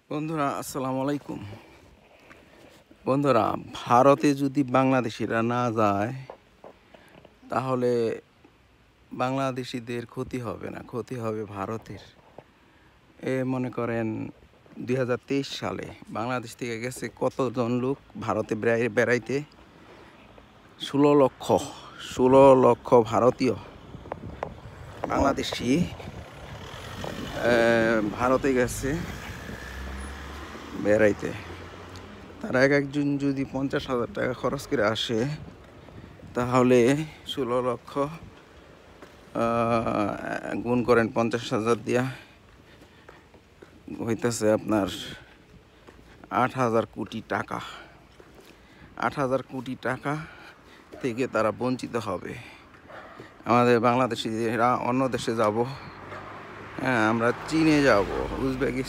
বন্ধুরা আসসালামু আলাইকুম। বন্ধুরা, ভারতে যদি বাংলাদেশিরা না যায় তাহলে বাংলাদেশিদের ক্ষতি হবে না, ক্ষতি হবে ভারতের। মনে করেন 2023 সালে বাংলাদেশ থেকে গেছে কতজন লোক ভারতে বেড়াইতে? 16 লক্ষ ভারতীয় বাংলাদেশি ভারতে গেছে বেড়াইতে। তারা একজন যদি 50,000 টাকা খরচ করে আসে তাহলে 16 লক্ষ গুণ করেন 50,000 দিয়া, হইতেছে আপনার 8,000 কোটি টাকা। 8,000 কোটি টাকা থেকে তারা বঞ্চিত হবে। আমাদের বাংলাদেশিরা অন্য দেশে যাব, হ্যাঁ আমরা চীনে যাব, উজবেকিস্তান